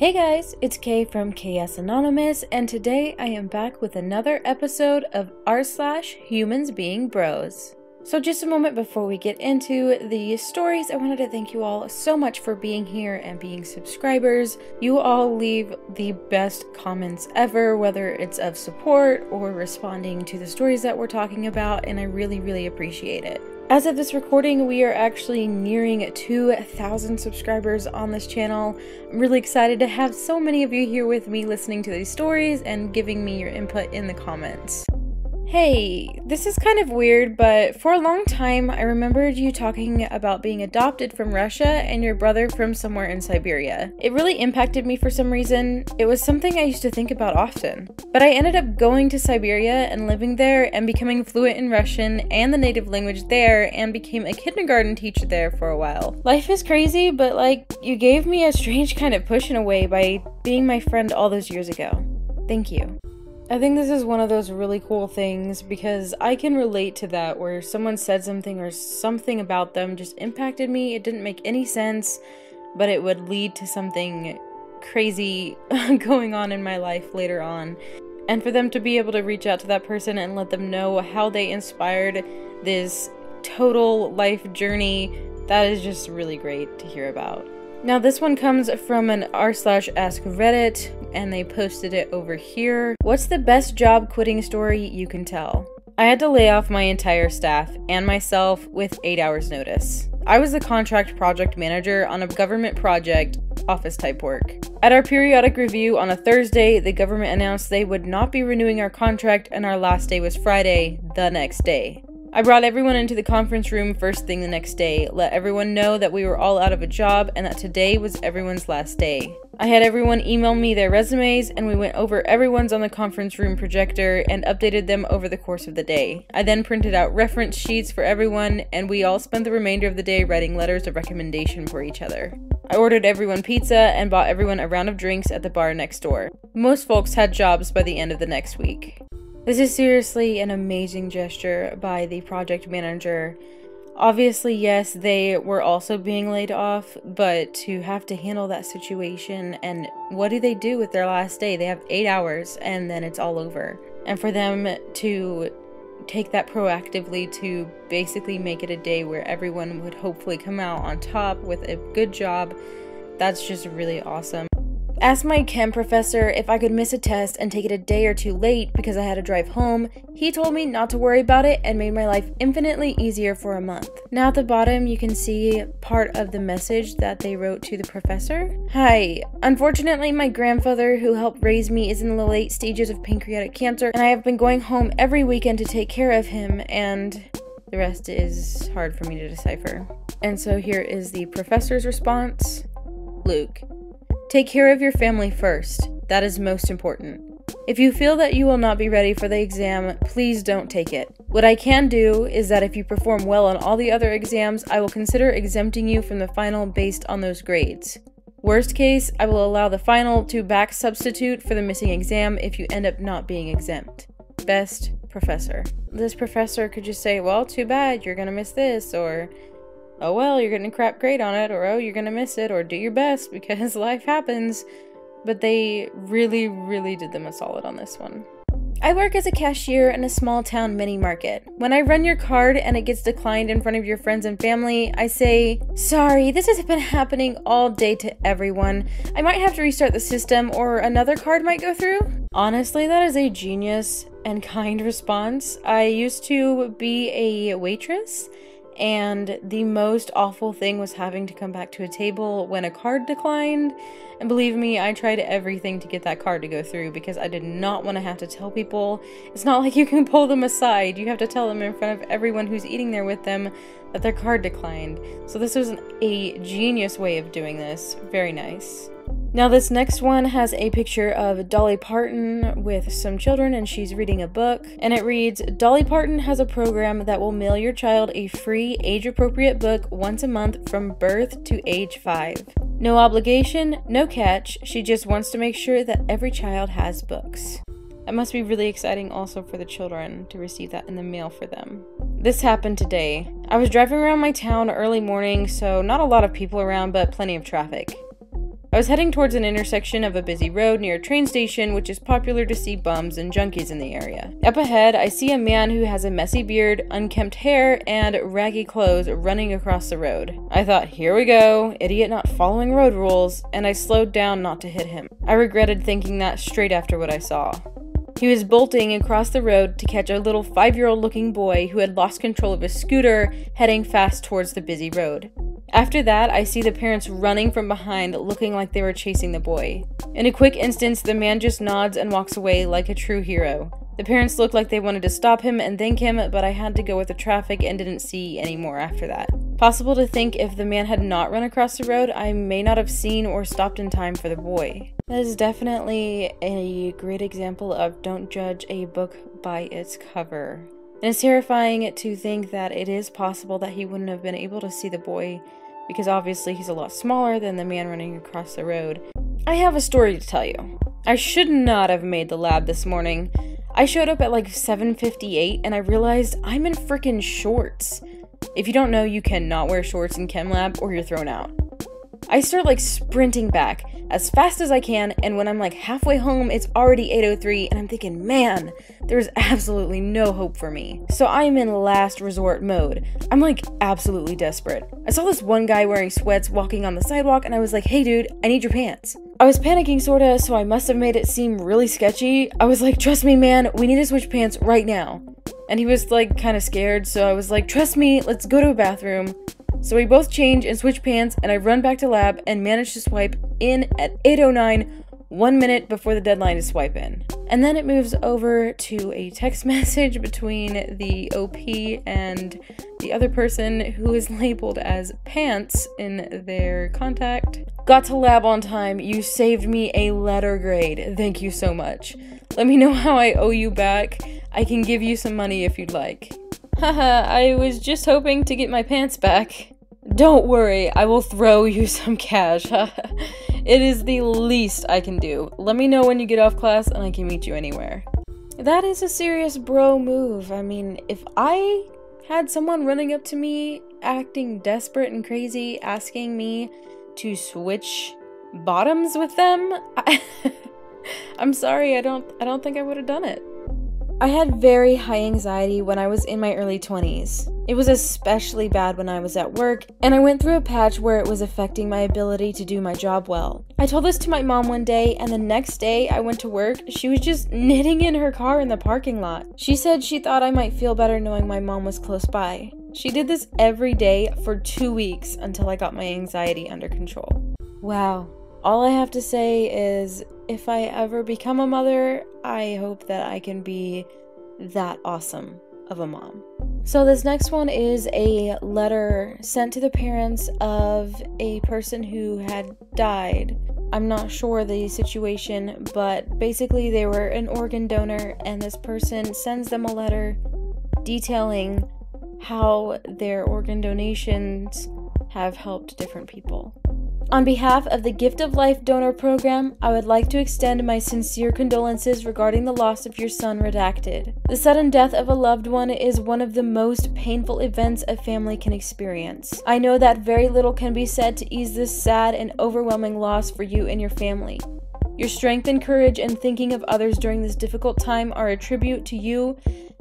Hey guys, it's Kay from KS Anonymous, and today I am back with another episode of r/HumansBeingBros. So just a moment before we get into the stories, I wanted to thank you all so much for being here and being subscribers. You all leave the best comments ever, whether it's of support or responding to the stories that we're talking about, and I really appreciate it. As of this recording, we are actually nearing 2,000 subscribers on this channel. I'm really excited to have so many of you here with me listening to these stories and giving me your input in the comments. Hey, this is kind of weird, but for a long time I remembered you talking about being adopted from Russia and your brother from somewhere in Siberia. It really impacted me for some reason. It was something I used to think about often. But I ended up going to Siberia and living there and becoming fluent in Russian and the native language there and became a kindergarten teacher there for a while. Life is crazy, but you gave me a strange kind of push in a way by being my friend all those years ago. Thank you. I think this is one of those really cool things because I can relate to that, where someone said something or something about them just impacted me. It didn't make any sense, but it would lead to something crazy going on in my life later on. And for them to be able to reach out to that person and let them know how they inspired this total life journey, that is just really great to hear about. Now this one comes from an r/askreddit, and they posted it over here. What's the best job quitting story you can tell? I had to lay off my entire staff and myself with 8 hours notice. I was the contract project manager on a government project, office type work. At our periodic review on a Thursday, the government announced they would not be renewing our contract and our last day was Friday, the next day. I brought everyone into the conference room first thing the next day, let everyone know that we were all out of a job and that today was everyone's last day. I had everyone email me their resumes and we went over everyone's on the conference room projector and updated them over the course of the day. I then printed out reference sheets for everyone and we all spent the remainder of the day writing letters of recommendation for each other. I ordered everyone pizza and bought everyone a round of drinks at the bar next door. Most folks had jobs by the end of the next week. This is seriously an amazing gesture by the project manager. Obviously, yes, they were also being laid off, but to have to handle that situation, and what do they do with their last day? They have 8 hours and then it's all over. And for them to take that proactively to basically make it a day where everyone would hopefully come out on top with a good job, that's just really awesome. Asked my chem professor if I could miss a test and take it a day or two late because I had to drive home. He told me not to worry about it and made my life infinitely easier for a month. Now at the bottom you can see part of the message that they wrote to the professor. Hi, unfortunately my grandfather who helped raise me is in the late stages of pancreatic cancer and I have been going home every weekend to take care of him, and the rest is hard for me to decipher. And so here is the professor's response. Luke, take care of your family first. That is most important. If you feel that you will not be ready for the exam, please don't take it. What I can do is that if you perform well on all the other exams, I will consider exempting you from the final based on those grades. Worst case, I will allow the final to back substitute for the missing exam if you end up not being exempt. Best, Professor. This professor could just say, well, too bad, you're gonna miss this, or oh well, you're getting a crap grade on it, or oh, you're gonna miss it, or do your best because life happens. But they really did them a solid on this one. I work as a cashier in a small town mini market. When I run your card and it gets declined in front of your friends and family, I say, sorry, this has been happening all day to everyone. I might have to restart the system or another card might go through. Honestly, that is a genius and kind response. I used to be a waitress, and the most awful thing was having to come back to a table when a card declined. And believe me, I tried everything to get that card to go through because I did not want to have to tell people. It's not like you can pull them aside. You have to tell them in front of everyone who's eating there with them that their card declined. So this was a genius way of doing this. Very nice. Now this next one has a picture of Dolly Parton with some children and she's reading a book, and it reads, Dolly Parton has a program that will mail your child a free age-appropriate book once a month from birth to age 5. No obligation, no catch, she just wants to make sure that every child has books. It must be really exciting also for the children to receive that in the mail for them. This happened today. I was driving around my town early morning, so not a lot of people around, but plenty of traffic. I was heading towards an intersection of a busy road near a train station, which is popular to see bums and junkies in the area. Up ahead, I see a man who has a messy beard, unkempt hair, and raggy clothes running across the road. I thought, here we go, idiot not following road rules, and I slowed down not to hit him. I regretted thinking that straight after what I saw. He was bolting across the road to catch a little 5-year-old looking boy who had lost control of his scooter, heading fast towards the busy road. After that, I see the parents running from behind, looking like they were chasing the boy. In a quick instant, the man just nods and walks away like a true hero. The parents looked like they wanted to stop him and thank him, but I had to go with the traffic and didn't see any more after that. Possible to think if the man had not run across the road, I may not have seen or stopped in time for the boy. That is definitely a great example of don't judge a book by its cover. And it's terrifying to think that it is possible that he wouldn't have been able to see the boy, because obviously he's a lot smaller than the man running across the road. I have a story to tell you. I should not have made the lab this morning. I showed up at like 7:58 and I realized I'm in freaking shorts. If you don't know, you cannot wear shorts in chem lab or you're thrown out. I start like sprinting back as fast as I can, and when I'm like halfway home, it's already 8:03 and I'm thinking, man, there's absolutely no hope for me. So I'm in last resort mode. I'm like absolutely desperate. I saw this one guy wearing sweats walking on the sidewalk and I was like, hey dude, I need your pants. I was panicking sorta, so I must have made it seem really sketchy. I was like, trust me man, we need to switch pants right now. And he was like kind of scared, so I was like, trust me, let's go to a bathroom. So we both change and switch pants, and I run back to lab and manage to swipe in at 8:09, 1 minute before the deadline to swipe in. And then it moves over to a text message between the OP and the other person who is labeled as pants in their contact. Got to lab on time. You saved me a letter grade. Thank you so much. Let me know how I owe you back. I can give you some money if you'd like. Haha, I was just hoping to get my pants back. Don't worry, I will throw you some cash. It is the least I can do. Let me know when you get off class and I can meet you anywhere. That is a serious bro move. I mean, if I had someone running up to me, acting desperate and crazy, asking me to switch bottoms with them, I'm sorry, I don't think I would have done it. I had very high anxiety when I was in my early 20s. It was especially bad when I was at work, and I went through a patch where it was affecting my ability to do my job well. I told this to my mom one day, and the next day I went to work, she was just knitting in her car in the parking lot. She said she thought I might feel better knowing my mom was close by. She did this every day for 2 weeks until I got my anxiety under control. Wow. All I have to say is, if I ever become a mother, I hope that I can be that awesome of a mom. So this next one is a letter sent to the parents of a person who had died. I'm not sure the situation, but basically they were an organ donor, and this person sends them a letter detailing how their organ donations have helped different people. On behalf of the Gift of Life Donor Program, I would like to extend my sincere condolences regarding the loss of your son, Redacted. The sudden death of a loved one is one of the most painful events a family can experience. I know that very little can be said to ease this sad and overwhelming loss for you and your family. Your strength and courage in thinking of others during this difficult time are a tribute to you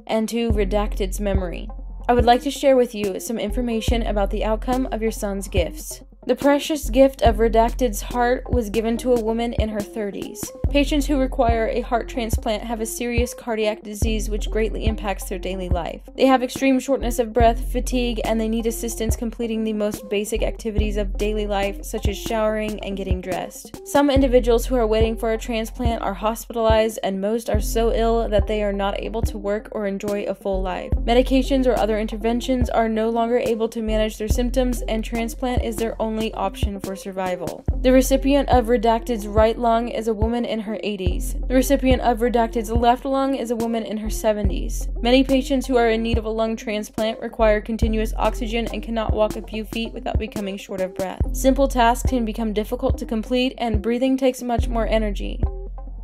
and to Redacted's memory. I would like to share with you some information about the outcome of your son's gifts. The precious gift of Redacted's heart was given to a woman in her 30s. Patients who require a heart transplant have a serious cardiac disease which greatly impacts their daily life. They have extreme shortness of breath, fatigue, and they need assistance completing the most basic activities of daily life, such as showering and getting dressed. Some individuals who are waiting for a transplant are hospitalized, and most are so ill that they are not able to work or enjoy a full life. Medications or other interventions are no longer able to manage their symptoms, and transplant is their only option for survival. The recipient of Redacted's right lung is a woman in her 80s. The recipient of Redacted's left lung is a woman in her 70s. Many patients who are in need of a lung transplant require continuous oxygen and cannot walk a few feet without becoming short of breath. Simple tasks can become difficult to complete, and breathing takes much more energy.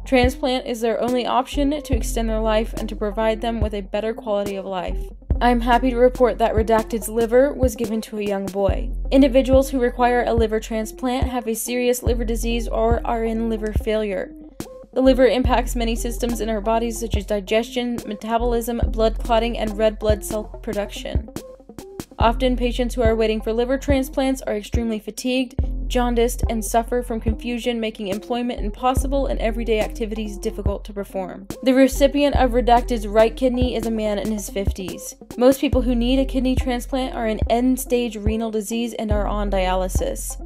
Transplant is their only option to extend their life and to provide them with a better quality of life. I'm happy to report that Redacted's liver was given to a young boy. Individuals who require a liver transplant have a serious liver disease or are in liver failure. The liver impacts many systems in our bodies such as digestion, metabolism, blood clotting, and red blood cell production. Often, patients who are waiting for liver transplants are extremely fatigued, jaundiced, and suffer from confusion, making employment impossible and everyday activities difficult to perform. The recipient of Redacted's right kidney is a man in his 50s. Most people who need a kidney transplant are in end-stage renal disease and are on dialysis.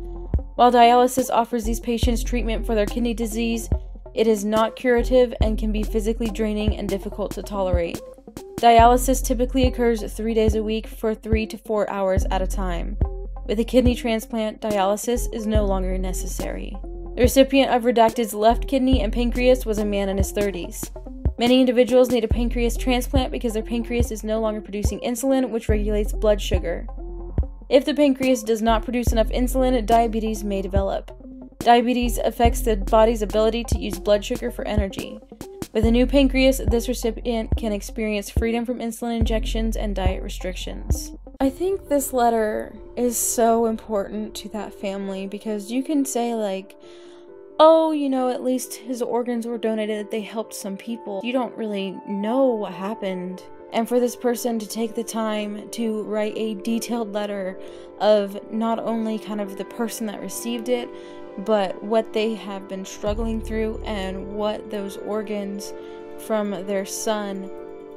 While dialysis offers these patients treatment for their kidney disease, it is not curative and can be physically draining and difficult to tolerate. Dialysis typically occurs 3 days a week for 3 to 4 hours at a time. With a kidney transplant, dialysis is no longer necessary. The recipient of Redacted's left kidney and pancreas was a man in his 30s. Many individuals need a pancreas transplant because their pancreas is no longer producing insulin, which regulates blood sugar. If the pancreas does not produce enough insulin, diabetes may develop. Diabetes affects the body's ability to use blood sugar for energy. With a new pancreas, this recipient can experience freedom from insulin injections and diet restrictions. I think this letter is so important to that family because you can say like, oh, at least his organs were donated, they helped some people. You don't really know what happened. And for this person to take the time to write a detailed letter of not only kind of the person that received it, but what they have been struggling through and what those organs from their son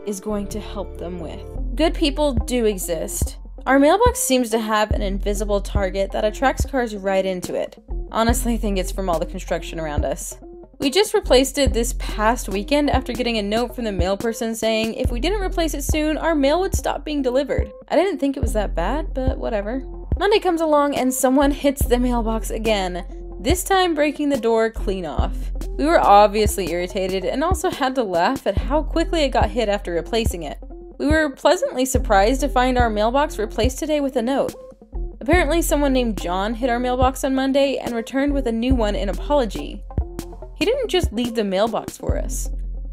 is going to help them with. Good people do exist. Our mailbox seems to have an invisible target that attracts cars right into it. Honestly, I think it's from all the construction around us. We just replaced it this past weekend after getting a note from the mail person saying if we didn't replace it soon, our mail would stop being delivered. I didn't think it was that bad, but whatever. Monday comes along and someone hits the mailbox again, this time breaking the door clean off. We were obviously irritated and also had to laugh at how quickly it got hit after replacing it. We were pleasantly surprised to find our mailbox replaced today with a note. Apparently someone named John hit our mailbox on Monday and returned with a new one in apology. He didn't just leave the mailbox for us.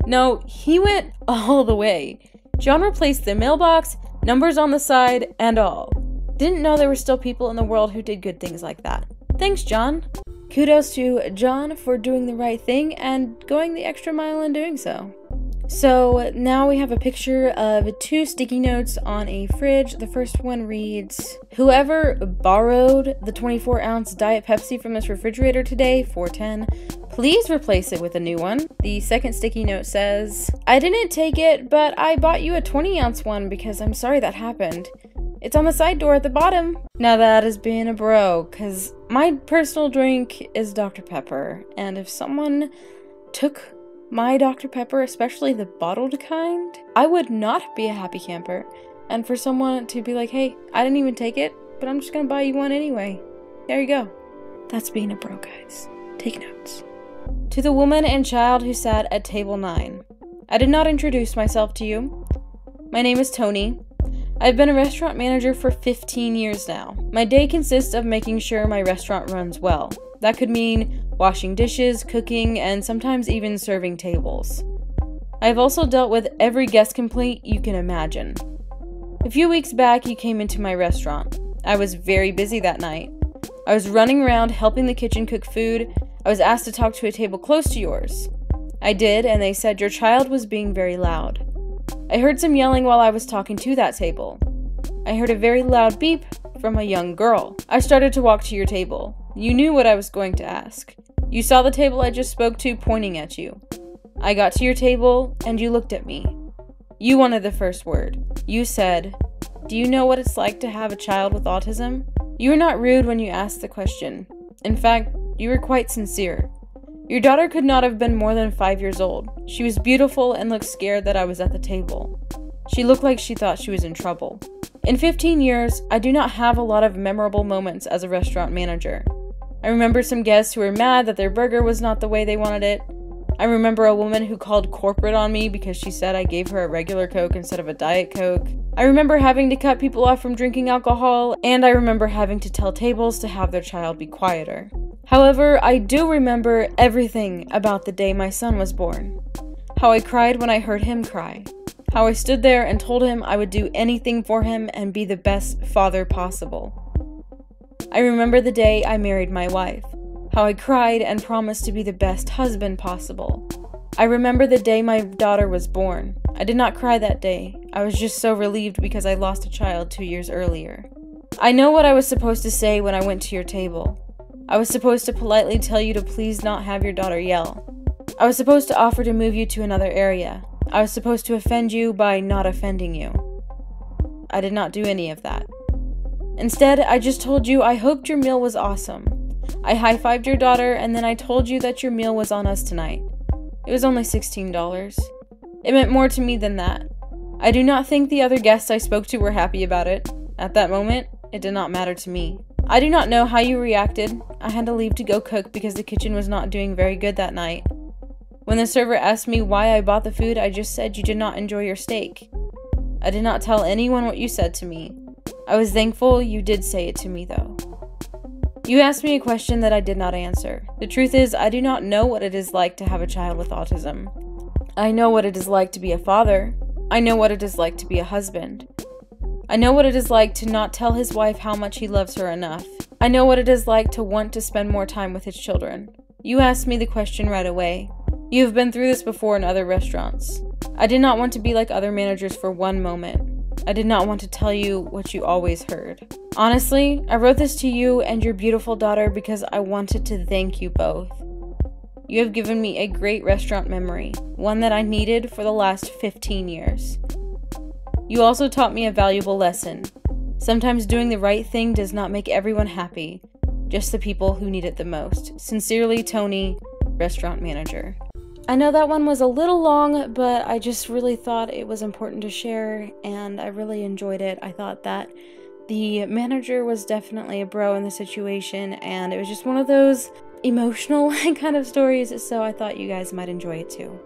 No, he went all the way. John replaced the mailbox, numbers on the side, and all. Didn't know there were still people in the world who did good things like that. Thanks, John. Kudos to John for doing the right thing and going the extra mile in doing so. So now we have a picture of 2 sticky notes on a fridge. The first one reads, "Whoever borrowed the 24-ounce Diet Pepsi from this refrigerator today, 410, please replace it with a new one." The second sticky note says, "I didn't take it, but I bought you a 20-ounce one because I'm sorry that happened. It's on the side door at the bottom." Now that is being a bro, because my personal drink is Dr. Pepper, and if someone took my Dr. Pepper, especially the bottled kind, I would not be a happy camper. And for someone to be like, hey, I didn't even take it, but I'm just gonna buy you one anyway. There you go. That's being a bro, guys. Take notes. To the woman and child who sat at table 9. I did not introduce myself to you. My name is Tony. I've been a restaurant manager for 15 years now. My day consists of making sure my restaurant runs well. That could mean washing dishes, cooking, and sometimes even serving tables. I've also dealt with every guest complaint you can imagine. A few weeks back, you came into my restaurant. I was very busy that night. I was running around helping the kitchen cook food. I was asked to talk to a table close to yours. I did, and they said your child was being very loud. I heard some yelling while I was talking to that table. I heard a very loud beep from a young girl. I started to walk to your table. You knew what I was going to ask. You saw the table I just spoke to pointing at you. I got to your table, and you looked at me. You wanted the first word. You said, "Do you know what it's like to have a child with autism?" You were not rude when you asked the question. In fact, you were quite sincere. Your daughter could not have been more than 5 years old. She was beautiful and looked scared that I was at the table. She looked like she thought she was in trouble. In 15 years, I do not have a lot of memorable moments as a restaurant manager. I remember some guests who were mad that their burger was not the way they wanted it. I remember a woman who called corporate on me because she said I gave her a regular Coke instead of a Diet Coke. I remember having to cut people off from drinking alcohol, and I remember having to tell tables to have their child be quieter. However, I do remember everything about the day my son was born. How I cried when I heard him cry. How I stood there and told him I would do anything for him and be the best father possible. I remember the day I married my wife. How I cried and promised to be the best husband possible. I remember the day my daughter was born. I did not cry that day. I was just so relieved because I lost a child 2 years earlier. I know what I was supposed to say when I went to your table. I was supposed to politely tell you to please not have your daughter yell. I was supposed to offer to move you to another area. I was supposed to offend you by not offending you. I did not do any of that. Instead, I just told you I hoped your meal was awesome. I high-fived your daughter, and then I told you that your meal was on us tonight. It was only $16. It meant more to me than that. I do not think the other guests I spoke to were happy about it. At that moment, it did not matter to me. I do not know how you reacted. I had to leave to go cook because the kitchen was not doing very good that night. When the server asked me why I bought the food, I just said you did not enjoy your steak. I did not tell anyone what you said to me. I was thankful you did say it to me, though. You asked me a question that I did not answer. The truth is, I do not know what it is like to have a child with autism. I know what it is like to be a father. I know what it is like to be a husband. I know what it is like to not tell his wife how much he loves her enough. I know what it is like to want to spend more time with his children. You asked me the question right away. You have been through this before in other restaurants. I did not want to be like other managers for one moment. I did not want to tell you what you always heard. Honestly, I wrote this to you and your beautiful daughter because I wanted to thank you both. You have given me a great restaurant memory, one that I needed for the last 15 years. You also taught me a valuable lesson. Sometimes doing the right thing does not make everyone happy, just the people who need it the most. Sincerely, Tony, restaurant manager. I know that one was a little long, but I just really thought it was important to share, and I really enjoyed it. I thought that the manager was definitely a bro in the situation, and it was just one of those emotional kind of stories, so I thought you guys might enjoy it too.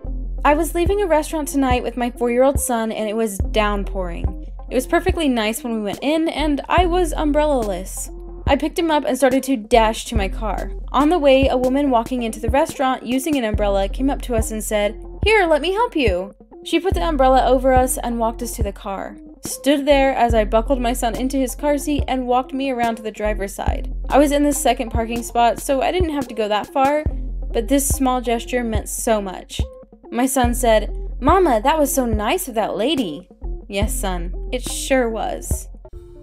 I was leaving a restaurant tonight with my 4-year-old son, and it was downpouring. It was perfectly nice when we went in, and I was umbrella-less. I picked him up and started to dash to my car. On the way, a woman walking into the restaurant using an umbrella came up to us and said, "Here, let me help you." She put the umbrella over us and walked us to the car. Stood there as I buckled my son into his car seat and walked me around to the driver's side. I was in the second parking spot, so I didn't have to go that far, but this small gesture meant so much. My son said, "Mama, that was so nice of that lady." Yes, son, it sure was.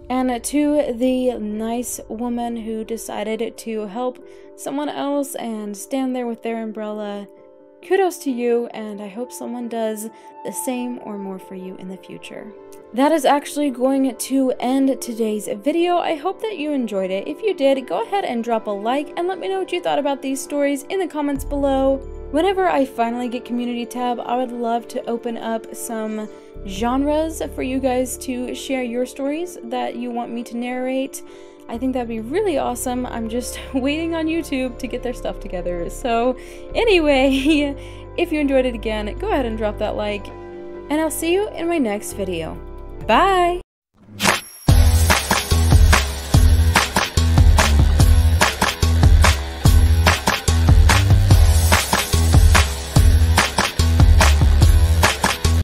And to the nice woman who decided to help someone else and stand there with their umbrella, kudos to you, and I hope someone does the same or more for you in the future. That is actually going to end today's video. I hope that you enjoyed it. If you did, go ahead and drop a like and let me know what you thought about these stories in the comments below. Whenever I finally get community tab, I would love to open up some genres for you guys to share your stories that you want me to narrate. I think that'd be really awesome. I'm just waiting on YouTube to get their stuff together. So anyway, if you enjoyed it again, go ahead and drop that like, and I'll see you in my next video. Bye!